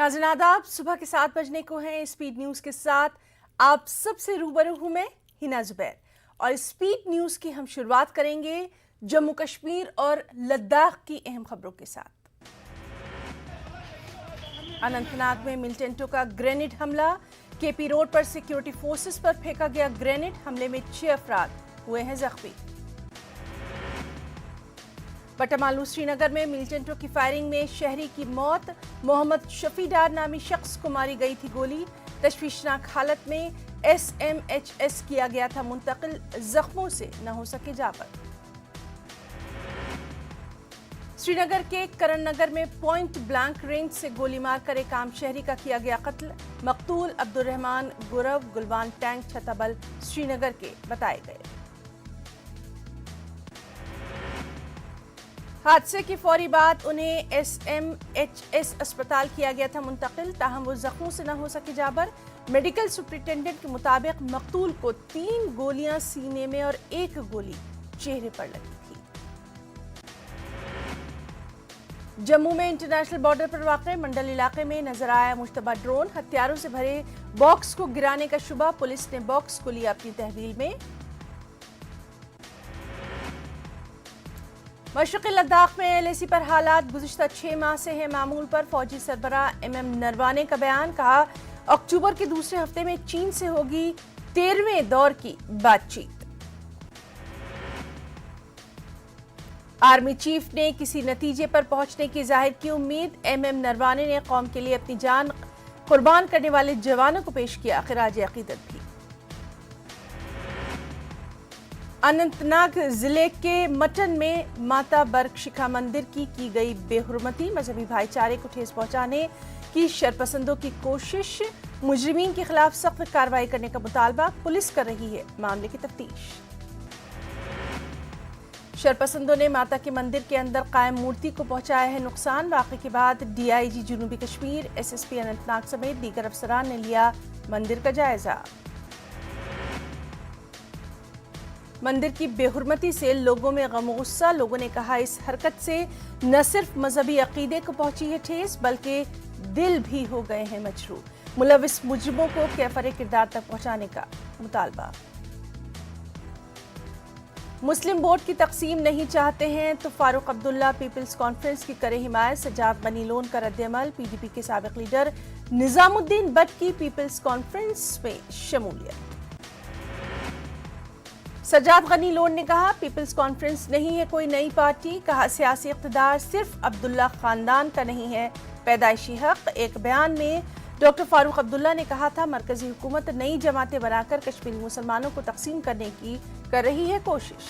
नाज़रीन आदाब, सुबह के 7 बजने को हैं। स्पीड न्यूज़ के साथ आप सबसे रूबरू हूं मैं हिना जुबैर और स्पीड न्यूज़ की हम शुरुआत करेंगे जम्मू कश्मीर और लद्दाख की अहम खबरों के साथ। अनंतनाग में मिलिटेंटों का ग्रेनेड हमला, केपी रोड पर सिक्योरिटी फोर्सेस पर फेंका गया ग्रेनेड, हमले में 6 अफराद हुए हैं जख्मी। बटामालू श्रीनगर में मिलिटेंटों की फायरिंग में शहरी की मौत, मोहम्मद शफी डार नामी शख्स को मारी गई थी गोली। तशवीशनाक हालत में SMHS किया गया था मुंतकिल, जख्मों से न हो सके जाबर। श्रीनगर के करण नगर में पॉइंट ब्लैंक रेंज से गोली मारकर एक आम शहरी का किया गया कत्ल। मकतूल अब्दुर्रहमान गुरव गुलवान टैंक छताबल श्रीनगर के बताए गए। हादसे की फौरी बाद उन्हें SMHS अस्पताल किया गया था मुंतकिल, ताहम वो जख्मों से न हो सके जाबर। मेडिकल सुपरिटेंडेंट के मुताबिक मकतूल को 3 गोलियां सीने में और 1 गोली चेहरे पर लगी थी। जम्मू में इंटरनेशनल बॉर्डर पर वाक़ मंडल इलाके में नजर आया मुश्तबा ड्रोन, हथियारों से भरे बॉक्स को गिराने का शुबा, पुलिस ने बॉक्स को लिया अपनी तहवील में। मशरक़ी लद्दाख में LAC पर हालात गुज़िश्ता 6 माह से है मामूल पर। फौजी सरबराह MM नरवाने का बयान, कहा अक्टूबर के दूसरे हफ्ते में चीन से होगी 13वें दौर की बातचीत। आर्मी चीफ ने किसी नतीजे पर पहुंचने की जाहिर की उम्मीद। MM नरवाने ने कौम के लिए अपनी जान कुर्बान करने वाले जवानों को पेश किया खिराज अकीदत भी। अनंतनाग जिले के मटन में माता बर्क शिखा मंदिर की गई बेहुरमती, मजहबी भाईचारे को ठेस पहुंचाने की शरपसंदों की कोशिश, मुजरिमीन के खिलाफ सख्त कार्रवाई करने का मुतालबा, पुलिस कर रही है मामले की तफ्तीश। शरपसंदों ने माता के मंदिर के अंदर कायम मूर्ति को पहुंचाया है नुकसान। वाक़े के बाद DIG जनूबी कश्मीर, SSP अनंतनाग समेत दीगर अफसरान ने लिया मंदिर का जायजा। मंदिर की बेहुरमती से लोगों में गम गुस्सा, लोगों ने कहा इस हरकत से न सिर्फ मजहबी अकीदे को पहुंची है ठेस, बल्कि दिल भी हो गए हैं मजरूह। मुलविस मुजरिमों को कैफरे किरदार तक पहुंचाने का मुतालबा। मुस्लिम वोट की तकसीम नहीं चाहते हैं तो फारूक अब्दुल्ला पीपल्स कॉन्फ्रेंस की करे हिमायत, सज्जाद गनी लोन का रद्द-ए-अमल। PDP के साबिक लीडर निजामुद्दीन भट्ट की पीपल्स कॉन्फ्रेंस में शमूलियत। सज्जाद गनी लोन ने कहा पीपल्स कॉन्फ्रेंस नहीं है कोई नई पार्टी, कहा सियासी इख्तिदार सिर्फ अब्दुल्ला खानदान का नहीं है पैदाइशी हक। एक बयान में डॉक्टर फारूक अब्दुल्ला ने कहा था मरकजी हुकूमत नई जमातें बनाकर कश्मीरी मुसलमानों को तकसीम करने की कर रही है कोशिश।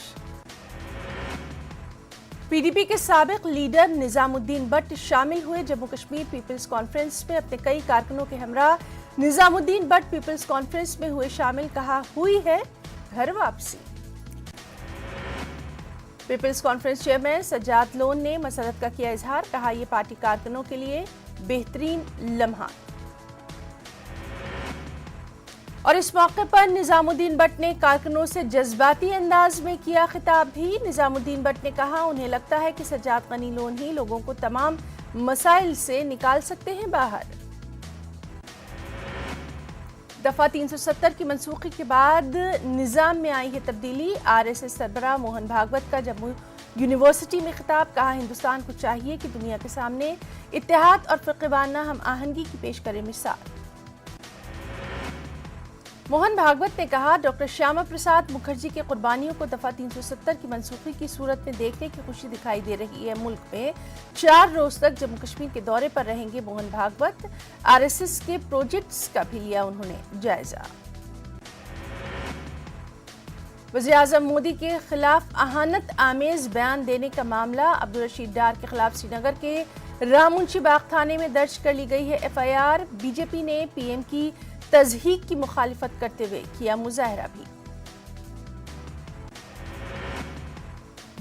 PDP के साबिक लीडर निजामुद्दीन भट्ट शामिल हुए जम्मू कश्मीर पीपल्स कॉन्फ्रेंस में अपने कई कारकुनों के हमरा। निजामुद्दीन भट्ट पीपल्स कॉन्फ्रेंस में हुए शामिल, कहा हुई है घर वापसी। People's Conference chairman Sajjad Lone ने मसरत का किया इजहार, कहा यह पार्टी कारकुनों के लिए बेहतरीन लम्हा। और इस मौके पर निजामुद्दीन भट्ट ने कारकुनों से जज्बाती अंदाज में किया खिताब भी। निजामुद्दीन भट्ट ने कहा उन्हें लगता है कि सज्जाद गनी लोन ही लोगों को तमाम मसाइल से निकाल सकते हैं बाहर। दफा 370 की मनसूखी के बाद निजाम में आई है तब्दीली। RSS सरबराह मोहन भागवत का जम्मू यूनिवर्सिटी में खिताब, कहा हिंदुस्तान को चाहिए कि दुनिया के सामने इत्तेहाद और फ़िक़्वाना हम आहंगी की पेश करे मिसाल। मोहन भागवत ने कहा डॉक्टर श्यामा प्रसाद मुखर्जी की कुर्बानियों को दफा 370 की मनसूखी की सूरत में देखने की खुशी दिखाई दे रही है। मुल्क में 4 रोज तक जम्मू कश्मीर के दौरे पर रहेंगे मोहन भागवत। RSS के प्रोजेक्ट्स का भी लिया उन्होंने जायजा। वज़ीर-ए-आज़म मोदी के खिलाफ अहानत आमेज बयान देने का मामला, अब्दुल रशीद डार के खिलाफ श्रीनगर के रामुंशी बाग थाने में दर्ज कर ली गई है FIR। BJP ने PM की तज़हीक की मुखालिफत करते हुए किया मुजाहरा भी।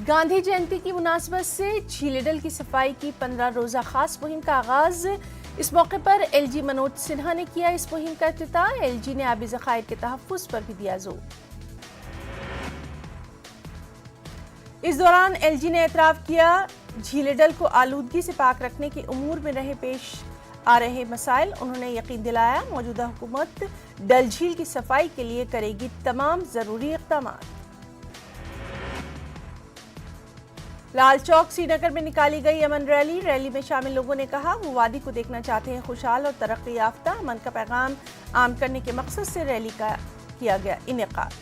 गांधी जयंती की मुनासबत से झीलेडल की सफाई की 15 रोजा खास मुहिम का आगाज। इस मौके पर LG मनोज सिन्हा ने किया इस मुहिम का इफ्तिताह। LG ने आबी ज़खायर के तहफ़्फ़ुज़ पर भी दिया जोर। इस दौरान LG ने एतराफ़ किया झीलेडल को आलूदगी से पाक रखने के उमूर में रहे पेश आ रहे मसाइल। उन्होंने यकीन दिलाया मौजूदा हुकूमत डल झील की सफाई के लिए करेगी तमाम जरूरी इक़दाम। लाल चौक श्रीनगर में निकाली गई अमन रैली में शामिल लोगों ने कहा वो वादी को देखना चाहते हैं खुशहाल और तरक्की याफ्ता। अमन का पैगाम आम करने के मकसद से रैली का किया गया इनेकाद।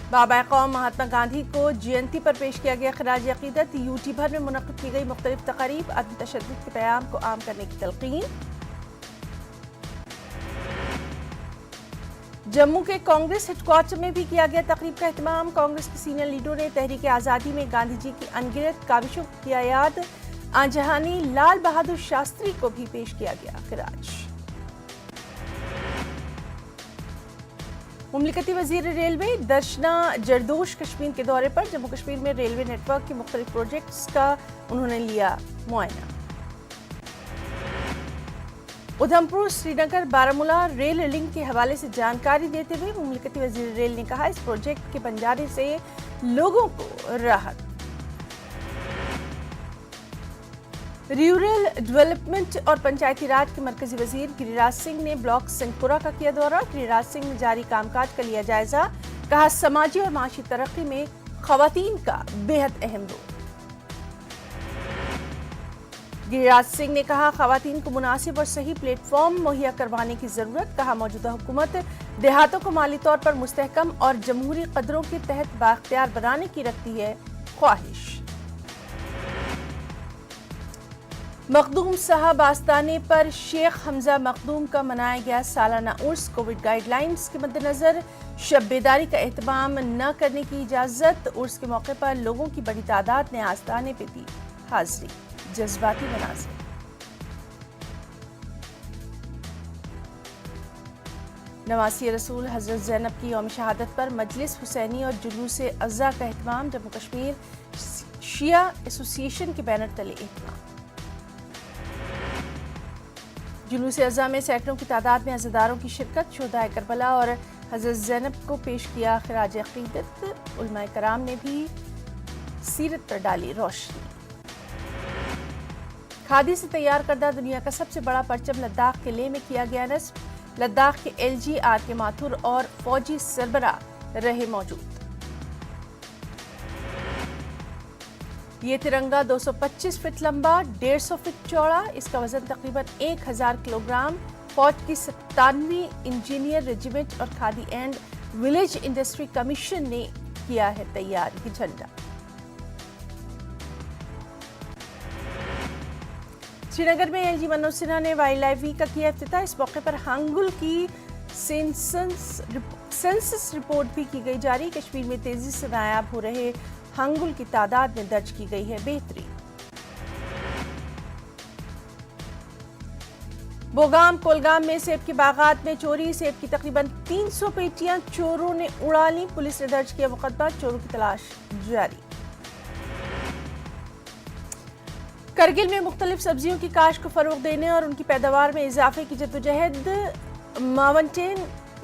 बाबा कौम महात्मा गांधी को जयंती पर पेश किया गया खिराज अकीदत। यूटी भर में मुनक़्क़िद की गई मुख्तलिफ तक़रीब। अदम तशद्दुद के पैगाम को आम करने की तलक़ीन। जम्मू के कांग्रेस हेडक्वार्टर में भी किया गया तकरीब का एहतमाम। कांग्रेस के सीनियर लीडरों ने तहरीक आज़ादी में गांधी जी की अनगिनत काविशों को किया याद। आजहानी लाल बहादुर शास्त्री को भी पेश किया गया खिराज। मुमलिकती वजीर रेलवे दर्शना जरदोश कश्मीर के दौरे पर। जम्मू कश्मीर में रेलवे नेटवर्क के मुख्तलिफ प्रोजेक्ट्स का उन्होंने लिया मुआयना। उधमपुर श्रीनगर बारामूला रेल लिंक के हवाले से जानकारी देते हुए मुमलिकती वजीर रेल ने कहा इस प्रोजेक्ट के बन जाने से लोगों को राहत। रूरल डेवलपमेंट और पंचायती राज के मरकजी वजीर गिरिराज सिंह ने ब्लॉक सिंहपुरा का किया दौरा। गिरिराज सिंह ने जारी कामकाज का लिया जायजा। कहा समाजी और माशी तरक्की में खवातीन का बेहद अहम रोल। गिरिराज सिंह ने कहा खवातीन को मुनासिब और सही प्लेटफॉर्म मुहैया करवाने की जरूरत। कहा मौजूदा हुकूमत देहातों को माली तौर पर मुस्तहकम और जमहूरी कदरों के तहत बाख्तियार बनाने की रखती है ख्वाहिश। मखदूम साहब आस्ताने पर शेख हमजा मखदूम का मनाया गया सालाना उर्स। कोविड गाइडलाइंस के मद्देनजर शब बेदारी का एहतमाम न करने की इजाजत। उर्स के मौके पर लोगों की बड़ी तादाद ने आस्ताने पे दी हाजिरी। जज्बाती मनाज़िर। नवासी रसूल हजरत ज़ैनब की यौम शहादत पर मजलिस हुसैनी और जुलूस अज़ा का एहतमाम। जम्मू कश्मीर शिया एसोसिएशन के बैनर तले एहतमाम। जुलूस अज़ा में सैकड़ों की तादाद में अज़ादारों की शिरकत। शोहदाए करबला और हजरत ज़ैनब को पेश किया खिराज अक़ीदत। उलमाए कराम ने भी सीरत पर डाली रोशनी। खादी से तैयार करदा दुनिया का सबसे बड़ा परचम लद्दाख के लेह में किया गया नस्ब। लद्दाख के LG RK माथुर और फौजी सरबरा रहे मौजूद। ये तिरंगा 225 फीट लंबा, 150 फीट चौड़ा। इसका वजन तकरीबन 1000 किलोग्राम। फौज की 97वीं इंजीनियर रेजिमेंट और khadi and village industry commission ने किया है तैयार ये झंडा। श्रीनगर में LG मनोज सिन्हा ने वाइल्ड लाइफ वीक का किया इफ्तिताह। इस मौके पर हांगुल की सेंसस रिपोर्ट भी की गई जारी। कश्मीर में तेजी से नायाब हो रहे हांगुल की तादाद में दर्ज की गई है बेहतरी। बोगाम कोलगाम में सेब के बागात में चोरी। सेब की तकरीबन 300 पेटियां चोरों ने उड़ा ली। पुलिस ने दर्ज किया मुकदमा। चोरों की तलाश जारी। करगिल में मुख्तलिफ सब्जियों की काश्त को फरोग देने और उनकी पैदावार में इजाफे की जद्दोजहद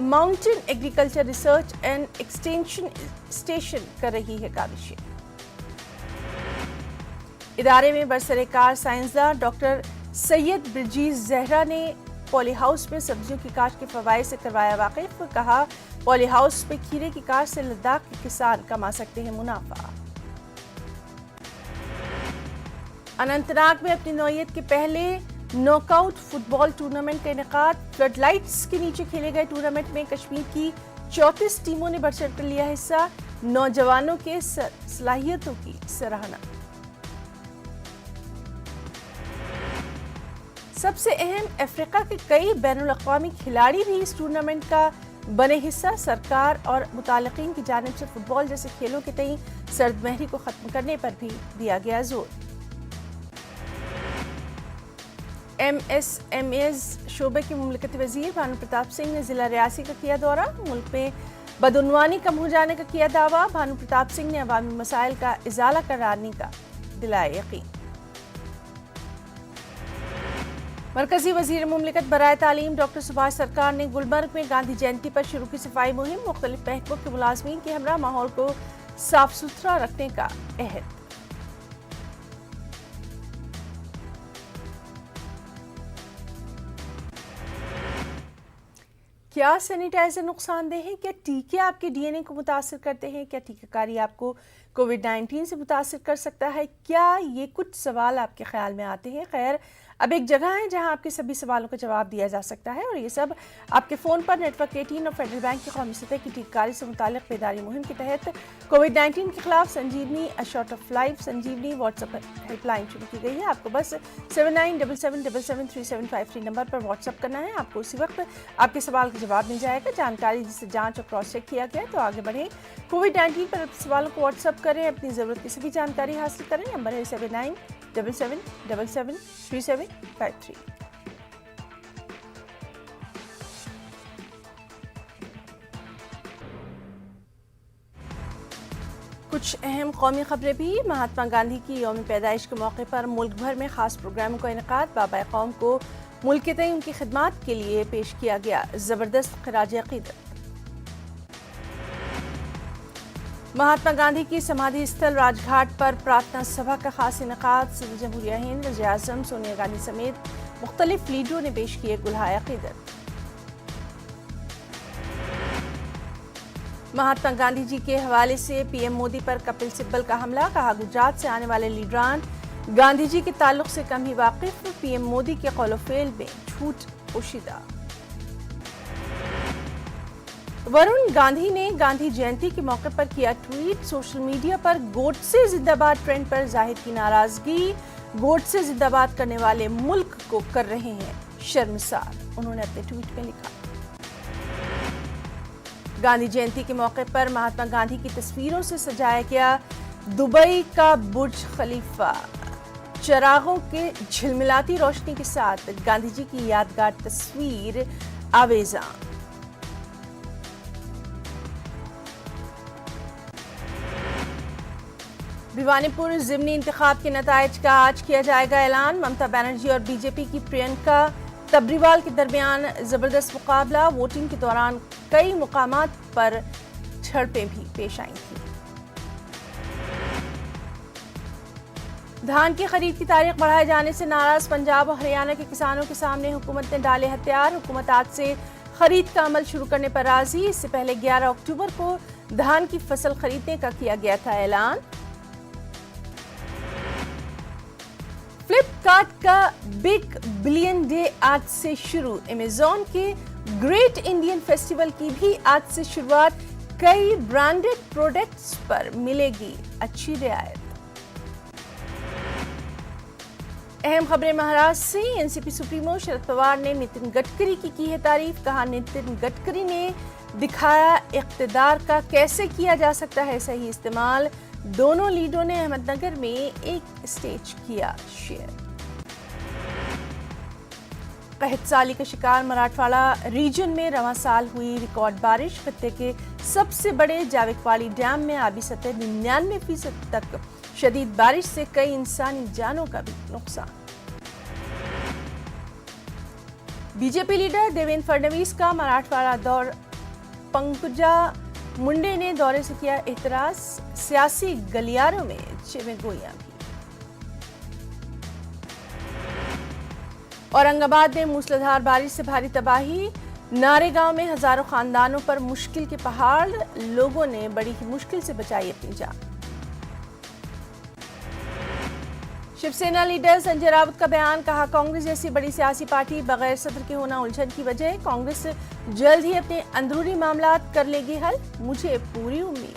mountain agriculture research and extension station कर रही है काविशें। इदारे में बरसरेकार साइंसदान डॉक्टर सैयद ब्रिजीज जहरा ने पॉली हाउस में सब्जियों की काश्त के फवायद से करवाया वाकिफ। कहा पॉली हाउस में खीरे की काश्त से लद्दाख के किसान कमा सकते हैं मुनाफा। अनंतनाग में अपनी नौयत के पहले नॉकआउट फुटबॉल टूर्नामेंट का इनेकाद। फ्लडलाइट्स के नीचे खेले गए टूर्नामेंट में कश्मीर की 34 टीमों ने बढ़ चढ़कर लिया हिस्सा। नौजवानों के सलाहियतों की सराहना। सबसे अहम, अफ्रीका के कई बैनुल अक़वामी खिलाड़ी भी इस टूर्नामेंट का बने हिस्सा। सरकार और मुतालिकीन की जानिब से फुटबॉल जैसे खेलों के तई सर्दमहरी को खत्म करने पर भी दिया गया जोर। MSMEs शोबे के मुमलिकती वजीर भानु प्रताप सिंह ने जिला रियासी का किया दौरा। मुल्क में बदउनवानी कम हो जाने का किया दावा। भानु प्रताप सिंह ने अवामी मसाइल का इजाला कराने का दिलाया यकीन। मरकजी वजीर मुमलिकत बराए तालीम डॉक्टर सुभाष सरकार ने गुलबर्ग में गांधी जयंती पर शुरू की सफाई मुहिम। मुख्तलिफ महकमों के मुलाजमीन के हमरा माहौल को साफ सुथरा रखने का अहद। क्या सैनिटाइजर नुकसानदेह है? क्या टीके आपके डीएनए को मुतासर करते हैं? क्या टीकाकारी आपको कोविड-19 से मुतासर कर सकता है? क्या ये कुछ सवाल आपके ख्याल में आते हैं? खैर, अब एक जगह है जहां आपके सभी सवालों का जवाब दिया जा सकता है और ये सब आपके फ़ोन पर नेटवर्क 18 और फेडरल बैंक की कौमी सतह की टीकाकारी से मुतालिक बेदारी मुहिम के तहत कोविड-19 के खिलाफ Sanjeevani a shot of life Sanjeevani WhatsApp helpline शुरू की गई है। आपको बस 7977773753 नंबर पर व्हाट्सएप करना है। आपको उसी वक्त आपके सवाल का जवाब मिल जाएगा। जानकारी जिसे जांच और क्रॉस चेक किया गया। तो आगे बढ़ें, कोविड-19 पर सवालों को व्हाट्सएप करें, अपनी ज़रूरत की सभी जानकारी हासिल करें। नंबर है 7977773753। कुछ अहम कौमी खबरें भी। महात्मा गांधी की यौम पैदाइश के मौके पर मुल्क भर में खास प्रोग्रामों का इनेकाद। बाबा कौम को मुल्क के तय उनकी खिदमात के लिए पेश किया गया ज़बरदस्त खराज अक़ीदत। महात्मा गांधी की समाधि स्थल राजघाट पर प्रार्थना सभा का खास इनेकाद। सदर जमहूरिया हिंद वज़ीर आज़म सोनिया गांधी समेत मुख्तलिफ लीडरों ने पेश किए गुलहाए अक़ीदत। महात्मा गांधी जी के हवाले से पीएम मोदी पर कपिल सिब्बल का हमला। कहा, गुजरात से आने वाले लीडरान गांधी जी के ताल्लुक से कम ही वाकिफ। पीएम मोदी के कौल फेल में झूठ पोशीदा। वरुण गांधी ने गांधी जयंती के मौके पर किया ट्वीट। सोशल मीडिया पर गोडसे जिंदाबाद ट्रेंड पर जाहिर की नाराजगी। गोडसे जिंदाबाद करने वाले मुल्क को कर रहे हैं शर्मसार, उन्होंने अपने ट्वीट में लिखा। गांधी जयंती के मौके पर महात्मा गांधी की तस्वीरों से सजाया गया दुबई का बुर्ज खलीफा। चरागों के झिलमिलाती रोशनी के साथ गांधी जी की यादगार तस्वीर आवेजा। भिवानीपुर ज़िमनी इंतखाब के नताइज का आज किया जाएगा ऐलान। ममता बनर्जी और बीजेपी की प्रियंका तबरीवाल के दरमियान जबरदस्त मुकाबला। वोटिंग के दौरान कई मुकामात पर झड़पें भी पेश आई थी। धान की खरीद की तारीख बढ़ाए जाने से नाराज पंजाब और हरियाणा के किसानों के सामने हुकूमत ने डाले हथियार। हुकूमत आज से खरीद का अमल शुरू करने पर राजी। इससे पहले 11 अक्टूबर को धान की फसल खरीदने का किया गया था ऐलान। फ्लिपकार्ट का बिग बिलियन डे आज से शुरू। अमेज़न के ग्रेट इंडियन फेस्टिवल की भी आज से शुरुआत। कई ब्रांडेड प्रोडक्ट्स पर मिलेगी अच्छी रियायत। अहम खबरें महाराष्ट्र से। एनसीपी सुप्रीमो शरद पवार ने नितिन गडकरी की है तारीफ। कहा, नितिन गडकरी ने दिखाया इख्तिदार का कैसे किया जा सकता है सही इस्तेमाल। दोनों लीडरों ने अहमदनगर में एक स्टेज किया शेयर। कहत साली का शिकार मराठवाड़ा रीजन में रवां साल हुई रिकॉर्ड बारिश। खत्ते के सबसे बड़े जाविकवाड़ी डैम में आबी सतह 99% तक। शदीद बारिश से कई इंसानी जानों का भी नुकसान। बीजेपी लीडर देवेंद्र फडणवीस का मराठवाड़ा दौर। पंकजा मुंडे ने दौरे से किया एतराज। सियासी गलियारों में चिमगोइयां भी। औरंगाबाद में मूसलाधार बारिश से भारी तबाही। नारेगांव में हजारों खानदानों पर मुश्किल के पहाड़। लोगों ने बड़ी ही मुश्किल से बचाई अपनी जान। शिवसेना लीडर संजय राउत का बयान। कहा, कांग्रेस जैसी बड़ी सियासी पार्टी बगैर सदर के होना उलझन की वजह। कांग्रेस जल्द ही अपने अंदरूनी मामलात कर लेगी हल, मुझे पूरी उम्मीद।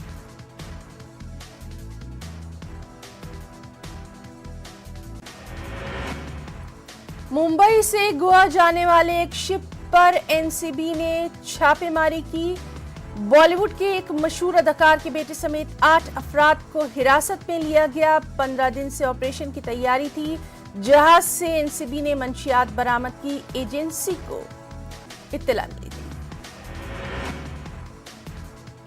मुंबई से गोवा जाने वाले एक शिप पर एनसीबी ने छापेमारी की। बॉलीवुड के एक मशहूर अदाकार के बेटे समेत 8 अफराद को हिरासत में लिया गया। 15 दिन से ऑपरेशन की तैयारी थी। जहाज से एनसीबी ने मंशियात बरामद की। एजेंसी को इत्तला मिली थी।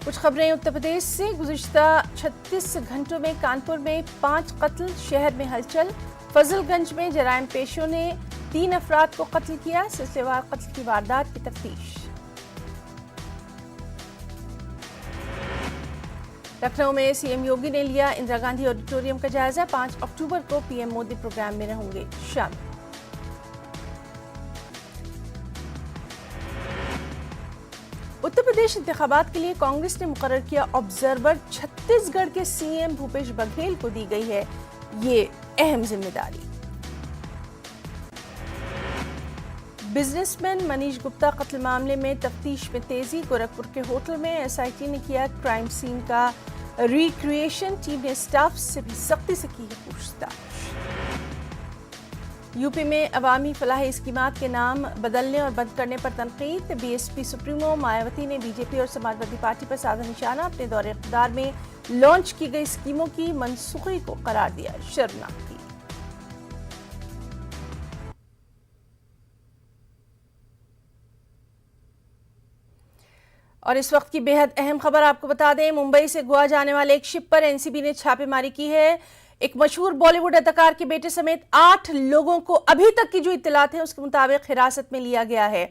कुछ खबरें उत्तर प्रदेश से। गुज़िश्ता 36 घंटों में कानपुर में 5 कत्ल। शहर में हलचल। फजलगंज में जराइम पेशों ने 3 अफराद को कत्ल किया। सिलसिलेवार कत्ल की वारदात की तफ्तीश। लखनऊ में सीएम योगी ने लिया इंदिरा गांधी ऑडिटोरियम का जायजा। 5 अक्टूबर को पीएम मोदी प्रोग्राम में होंगे शामिल। प्रदेश इंतखाबात के लिए कांग्रेस ने मुकर्रर किया ऑब्जर्वर। छत्तीसगढ़ के सीएम भूपेश बघेल को दी गई है ये अहम जिम्मेदारी। बिजनेसमैन मनीष गुप्ता कत्ल मामले में तफ्तीश में तेजी। गोरखपुर के होटल में एसआईटी ने किया क्राइम सीन का रिक्रिएशन। टीम ने स्टाफ से भी सख्ती से की है पूछताछ। यूपी में अवामी फलाही स्कीमात के नाम बदलने और बंद करने पर तनकीद। बीएसपी सुप्रीमो मायावती ने बीजेपी और समाजवादी पार्टी पर साधा निशाना। अपने दौरे इक़्तिदार में लॉन्च की गई स्कीमों की मनसूखी को करार दिया शर्मनाक। और इस वक्त की बेहद अहम खबर आपको बता दें, मुंबई से गोवा जाने वाले एक शिप पर एनसीबी ने छापेमारी की है। एक मशहूर बॉलीवुड अदाकार के बेटे समेत 8 लोगों को अभी तक की जो इत्तलात है उसके मुताबिक हिरासत में लिया गया है।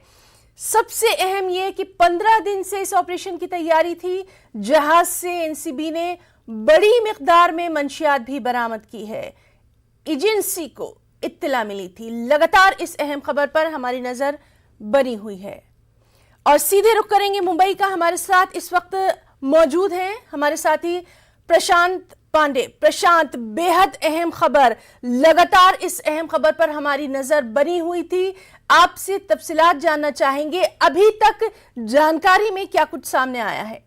सबसे अहम यह कि 15 दिन से इस ऑपरेशन की तैयारी थी। जहाज से एनसीबी ने बड़ी मिकदार में मंशियात भी बरामद की है। एजेंसी को इत्तला मिली थी। लगातार इस अहम खबर पर हमारी नजर बनी हुई है और सीधे रुख करेंगे मुंबई का। हमारे साथ इस वक्त मौजूद हैं हमारे साथी प्रशांत पांडे। प्रशांत, बेहद अहम खबर, लगातार इस अहम खबर पर हमारी नजर बनी हुई थी। आपसे तफसीलात जानना चाहेंगे, अभी तक जानकारी में क्या कुछ सामने आया है?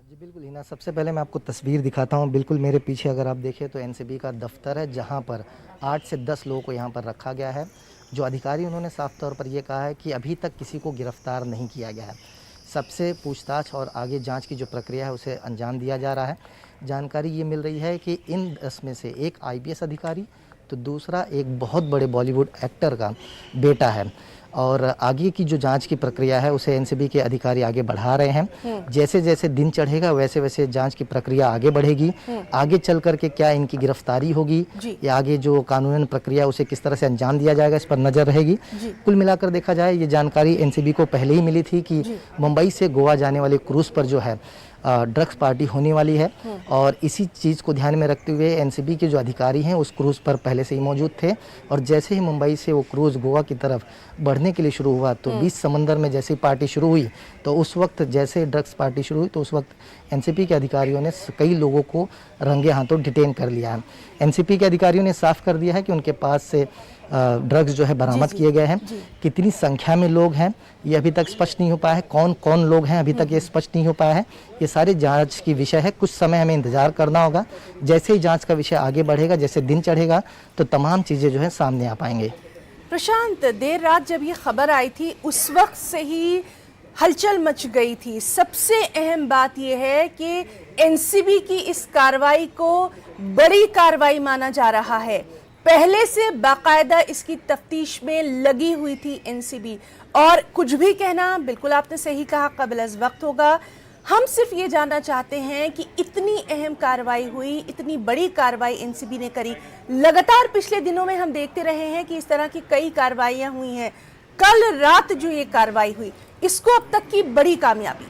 जी बिल्कुल हिना, सबसे पहले मैं आपको तस्वीर दिखाता हूं। बिल्कुल मेरे पीछे अगर आप देखें तो एनसीबी का दफ्तर है, जहां पर 8 से 10 लोगों को यहां पर रखा गया है। जो अधिकारी उन्होंने साफ तौर पर यह कहा है कि अभी तक किसी को गिरफ्तार नहीं किया गया है। सबसे पूछताछ और आगे जांच की जो प्रक्रिया है उसे अंजाम दिया जा रहा है। जानकारी ये मिल रही है कि इन 10 में से एक आईपीएस अधिकारी तो दूसरा एक बहुत बड़े बॉलीवुड एक्टर का बेटा है। और आगे की जो जांच की प्रक्रिया है उसे एनसीबी के अधिकारी आगे बढ़ा रहे हैं। जैसे जैसे दिन चढ़ेगा वैसे वैसे जांच की प्रक्रिया आगे बढ़ेगी। आगे चल करके क्या इनकी गिरफ्तारी होगी या आगे जो कानूनन प्रक्रिया उसे किस तरह से अंजाम दिया जाएगा, इस पर नजर रहेगी। कुल मिलाकर देखा जाए ये जानकारी एनसीबी को पहले ही मिली थी कि मुंबई से गोवा जाने वाले क्रूज पर जो है ड्रग्स पार्टी होने वाली है। और इसी चीज़ को ध्यान में रखते हुए एनसीबी के जो अधिकारी हैं उस क्रूज़ पर पहले से ही मौजूद थे। और जैसे ही मुंबई से वो क्रूज़ गोवा की तरफ बढ़ने के लिए शुरू हुआ तो बीच समंदर में जैसे ही पार्टी शुरू हुई तो उस वक्त जैसे ड्रग्स पार्टी शुरू हुई तो उस वक्त एनसीबी के अधिकारियों ने कई लोगों को रंगे हाथों डिटेन कर लिया है। एनसीबी के अधिकारियों ने साफ कर दिया है कि उनके पास से ड्रग्स जो है बरामद किए गए हैं। कितनी संख्या में लोग हैं ये अभी तक स्पष्ट नहीं हो पाया है। कौन कौन लोग हैं अभी तक ये स्पष्ट नहीं हो पाया है। ये सारे जांच की विषय है, कुछ समय हमें इंतजार करना होगा। जैसे ही जांच का विषय आगे बढ़ेगा, जैसे दिन चढ़ेगा तो तमाम चीज़ें जो है सामने आ पाएंगे। प्रशांत, देर रात जब ये खबर आई थी उस वक्त से ही हलचल मच गई थी। सबसे अहम बात यह है कि एनसीबी की इस कार्रवाई को बड़ी कार्रवाई माना जा रहा है। पहले से बाकायदा इसकी तफ्तीश में लगी हुई थी एनसीबी। और कुछ भी कहना, बिल्कुल आपने सही कहा, कबल अज़ वक्त होगा। हम सिर्फ ये जानना चाहते हैं कि इतनी अहम कार्रवाई हुई, इतनी बड़ी कार्रवाई एनसीबी ने करी। लगातार पिछले दिनों में हम देखते रहे हैं कि इस तरह की कई कार्रवाइयां हुई हैं। कल रात जो ये कार्रवाई हुई, इसको अब तक की बड़ी कामयाबी।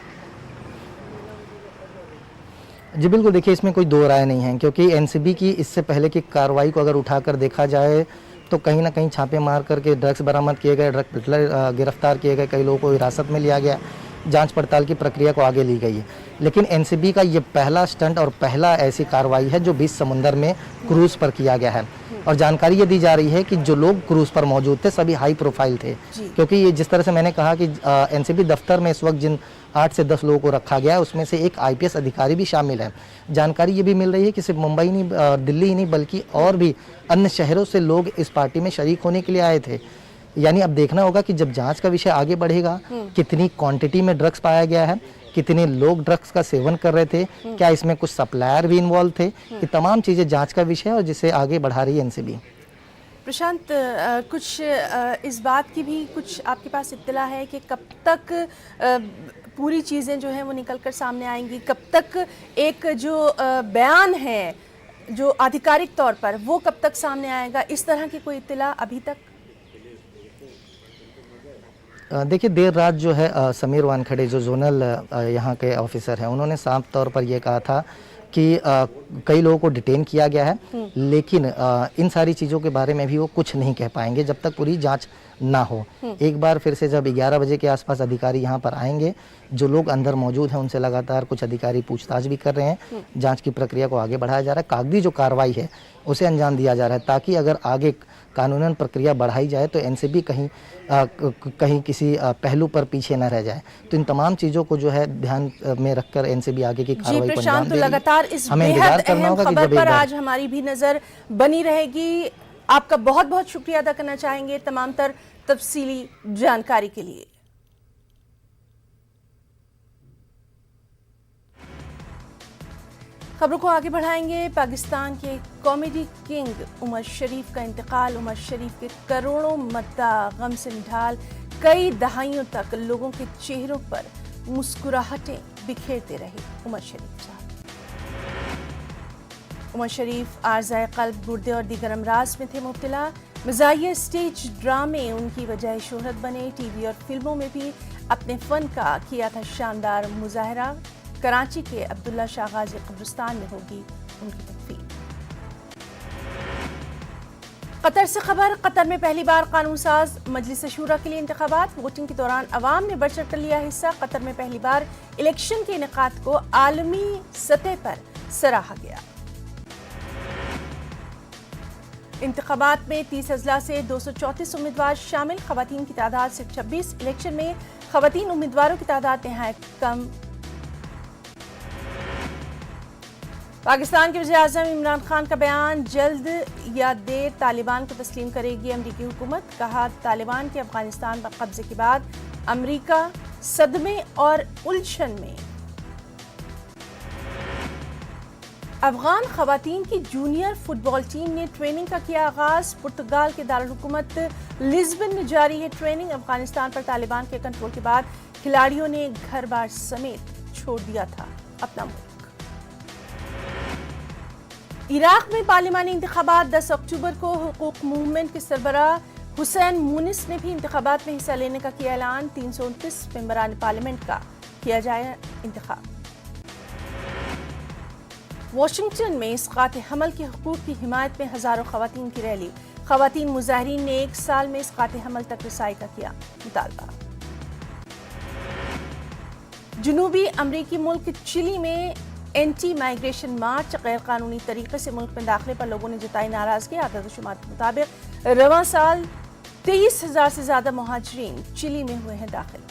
जी बिल्कुल, देखिए इसमें कोई दो राय नहीं है, क्योंकि एनसीबी की इससे पहले की कार्रवाई को अगर उठाकर देखा जाए तो कहीं ना कहीं छापे मार करके ड्रग्स बरामद किए गए, ड्रग पेडलर गिरफ्तार किए गए, कई लोगों को हिरासत में लिया गया, जांच पड़ताल की प्रक्रिया को आगे ली गई है। लेकिन एनसीबी का ये पहला स्टंट और पहला ऐसी कार्रवाई है जो बीच समुंदर में क्रूज पर किया गया है। और जानकारी ये दी जा रही है कि जो लोग क्रूज पर मौजूद थे सभी हाई प्रोफाइल थे, क्योंकि ये जिस तरह से मैंने कहा कि एनसीबी दफ्तर में इस वक्त जिन 8 से 10 लोगों को रखा गया है उसमें से एक आईपीएस अधिकारी भी शामिल है। जानकारी ये भी मिल रही है कि सिर्फ मुंबई नहीं, दिल्ली ही नहीं बल्कि और भी अन्य शहरों से लोग इस पार्टी में शरीक होने के लिए आए थे। यानी अब देखना होगा कि जब जांच का विषय आगे बढ़ेगा कितनी क्वांटिटी में ड्रग्स पाया गया है, कितने लोग ड्रग्स का सेवन कर रहे थे, क्या इसमें कुछ सप्लायर भी इन्वॉल्व थे, ये तमाम चीज़ें जांच का विषय है और जिसे आगे बढ़ा रही है एनसीबी। प्रशांत, कुछ इस बात की भी कुछ आपके पास इत्तला है कि कब तक पूरी चीज़ें जो हैं वो निकल कर सामने आएंगी? कब तक एक जो बयान है जो आधिकारिक तौर पर वो कब तक सामने आएगा? इस तरह की कोई इत्तला अभी तक? देखिए देर रात जो है समीर वानखेड़े जो जोनल यहाँ के ऑफिसर हैं, उन्होंने साफ तौर पर ये कहा था कि कई लोगों को डिटेन किया गया है, लेकिन इन सारी चीज़ों के बारे में भी वो कुछ नहीं कह पाएंगे जब तक पूरी जांच ना हो। एक बार फिर से जब 11 बजे के आसपास अधिकारी यहाँ पर आएंगे, जो लोग अंदर मौजूद हैं उनसे लगातार कुछ अधिकारी पूछताछ भी कर रहे हैं, जांच की प्रक्रिया को आगे बढ़ाया जा रहा है, कागजी जो कार्रवाई है उसे अंजाम दिया जा रहा है, ताकि अगर आगे कानूनन प्रक्रिया बढ़ाई जाए तो एनसीबी कहीं किसी पहलू पर पीछे न रह जाए। तो इन तमाम चीज़ों को जो है ध्यान में रखकर एनसीबी आगे की कार्रवाई को अंजाम देगी। लगातार इस हमें इंतजार करना होगा कि खबर पर आज हमारी भी नजर बनी रहेगी। आपका बहुत बहुत शुक्रिया अदा करना चाहेंगे तमाम तर तफसीली जानकारी के लिए। खबरों को आगे बढ़ाएंगे। पाकिस्तान के कॉमेडी किंग उमर शरीफ का इंतकाल। उमर शरीफ के करोड़ों मद्दा गम से निढाल कई दहाइयों तक लोगों के चेहरों पर मुस्कुराहटें बिखेरते रहे उमर शरीफ साहब। उमर शरीफ आर्ज़ाए क़ल्ब, गुर्दे और दीगर अमराज में थे मुब्तला। मज़ाहिया स्टेज ड्रामे उनकी वजह शोहरत बने। टीवी और फिल्मों में भी अपने फ़न का किया था शानदार मुजाहरा। कराची के अब्दुल्ला शाह गाजी कब्रिस्तान में होगी उनकी तदफीन। कतर से खबर। कतर में पहली बार कानून साज मजलिस शूरा के लिए इंतखाबात। वोटिंग के दौरान अवाम ने बढ़ चढ़ कर लिया हिस्सा। कतर में पहली बार इलेक्शन के इनेकाद को आलमी सतह पर सराहा गया। इंतखाबात में 30 अजला से 234 उम्मीदवार शामिल। खवातीन की तादाद सिर्फ 26। इलेक्शन में खवातीन उम्मीदवारों की तादाद नहायत कम। पाकिस्तान के वज़ीर आज़म इमरान खान का बयान। जल्द या देर तालिबान को तस्लीम करेगी अमरीकी हुकूमत। कहा, तालिबान के अफगानिस्तान पर कब्जे के बाद अमरीका सदमे और उलझन में। अफगान खवातीन की जूनियर फुटबॉल टीम ने ट्रेनिंग का किया आगाज। पुर्तगाल के दारुल-हुकूमत लिस्बन में जारी है ट्रेनिंग। अफगानिस्तान पर तालिबान के कंट्रोल के बाद खिलाड़ियों ने घर बार समेत छोड़ दिया था अपना मुल्क। इराक में पार्लिमानी इंतखाबात 10 अक्टूबर को। हुकूक मूवमेंट के सरबराह हुसैन मुनिस ने भी इंतखाबात में हिस्सा लेने का किया ऐलान। 329 मेंबरान पार्लियामेंट का किया जाए इंतखाब। वाशिंगटन में इसकात हमल के हुकूक की हिमायत में हजारों खवातीन की रैली। खवातीन मुजाहिरीन ने 1 साल में इसकात हमल तक रसाई का किया मुतालबा। जनूबी अमरीकी मुल्क चिली में एंटी माइग्रेशन मार्च। गैर कानूनी तरीके से मुल्क में दाखिले पर लोगों ने जताई नाराजगी। आदाद शुमार के मुताबिक रवां साल 23,000 से ज्यादा मुहाजिरीन चिली में हुए हैं दाखिल।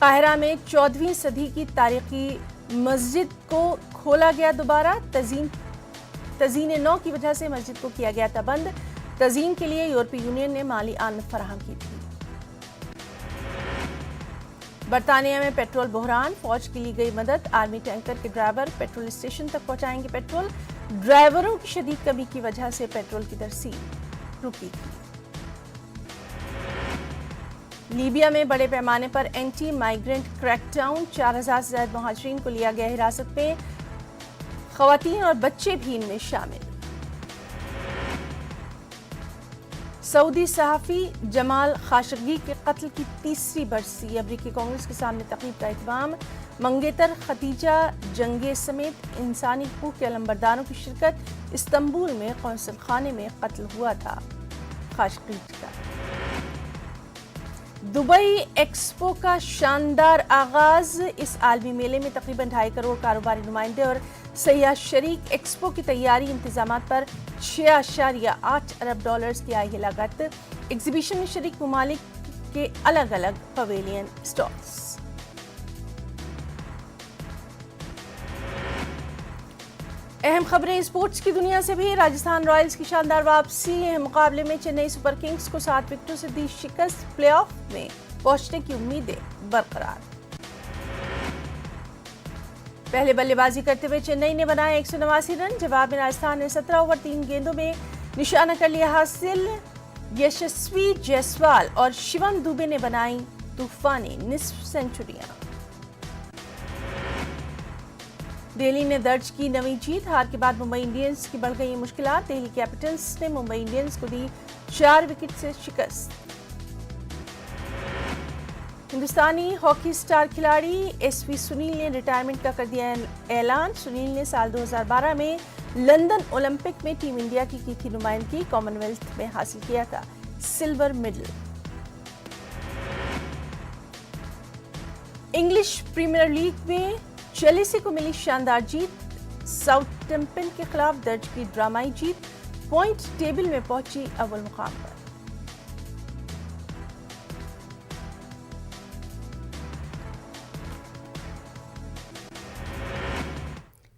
काहिरा में 14वीं सदी की तारीखी मस्जिद को खोला गया दोबारा। तज़ीन नौ की वजह से मस्जिद को किया गया था बंद। तज़ीन के लिए यूरोपीय यूनियन ने माली आमद फराहम की थी। बरतानिया में पेट्रोल बहरान। फौज की ली गई मदद। आर्मी टैंकर के ड्राइवर पेट्रोल स्टेशन तक पहुंचाएंगे पेट्रोल। ड्राइवरों की शदीद कमी की वजह से पेट्रोल की तरसील रुकी थी। लीबिया में बड़े पैमाने पर एंटी माइग्रेंट क्रैकडाउन। 4,000 से ज्यादा मुहाजिरीन को लिया गया हिरासत में। खवातीन और बच्चे भी इनमें शामिल। सऊदी सहाफ़ी जमाल खाशगी के कत्ल की 3री बरसी। अमरीकी कांग्रेस के सामने तकरीब का एहतमाम। मंगेतर खतीजा जंगे समेत इंसानी हकूक़ के अलंबरदारों की शिरकत। इस्तंबुल में कौंसल खाने में कत्ल हुआ था खाशगी का। दुबई एक्सपो का शानदार आगाज। इस आलमी मेले में तकरीबन 2.5 करोड़ कारोबारी नुमाइंदे और सयाह शरीक। एक्सपो की तैयारी इंतजामात पर 6.8 अरब डॉलर्स की आई है लागत। एग्जीबिशन में शरीक मुमालिक के अलग अलग पवेलियन स्टॉल्स। अहम खबरें स्पोर्ट्स की दुनिया से भी। राजस्थान रॉयल्स की शानदार वापसी। अहम मुकाबले में चेन्नई सुपर किंग्स को 7 विकेटों से दी शिकस्त। प्लेऑफ में पहुंचने की उम्मीदें बरकरार। पहले बल्लेबाजी करते हुए चेन्नई ने बनाए 189 रन। जवाब में राजस्थान ने 17 ओवर 3 गेंदों में निशाना कर लिया हासिल। यशस्वी जायसवाल और शिवम दुबे ने बनाई तूफानी निस्फ सेंचुरियां। दिल्ली ने दर्ज की नवी जीत। हार के बाद मुंबई इंडियंस की बढ़ गई मुश्किलात। दिल्ली कैपिटल्स ने मुंबई इंडियंस को दी 4 विकेट से शिकस्त। हिंदुस्तानी हॉकी स्टार खिलाड़ी एसवी सुनील ने रिटायरमेंट का कर दिया ऐलान। सुनील ने साल 2012 में लंदन ओलंपिक में टीम इंडिया की थी नुमाइंदगी। कॉमनवेल्थ में हासिल किया था silver medal. English Premier League में चेल्सी को मिली शानदार जीत। साउथैम्पटन के खिलाफ दर्ज की ड्रामाई जीत। पॉइंट टेबल में पहुंची अव्वल मुकाम पर।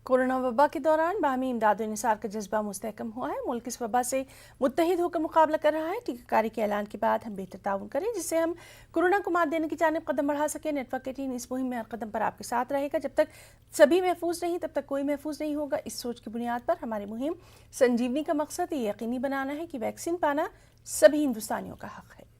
कोरोना वबा के दौरान बाहमी इमदाद और निसार का जज्बा मुस्तहकम हुआ है। मुल्क इस वबा से मुत्तहिद होकर मुकाबला कर रहा है। टीकाकारी के ऐलान के बाद हम बेहतर ताउन करें जिससे हम कोरोना को मात देने की जानिब कदम बढ़ा सकें। नेटवर्क की टीम इस मुहिम में हर कदम पर आपके साथ रहेगा। जब तक सभी महफूज नहीं तब तक कोई महफूज नहीं होगा। इस सोच की बुनियाद पर हमारी मुहिम संजीवनी का मकसद ये यकीनी बनाना है कि वैक्सीन पाना सभी हिंदुस्तानियों का हक है।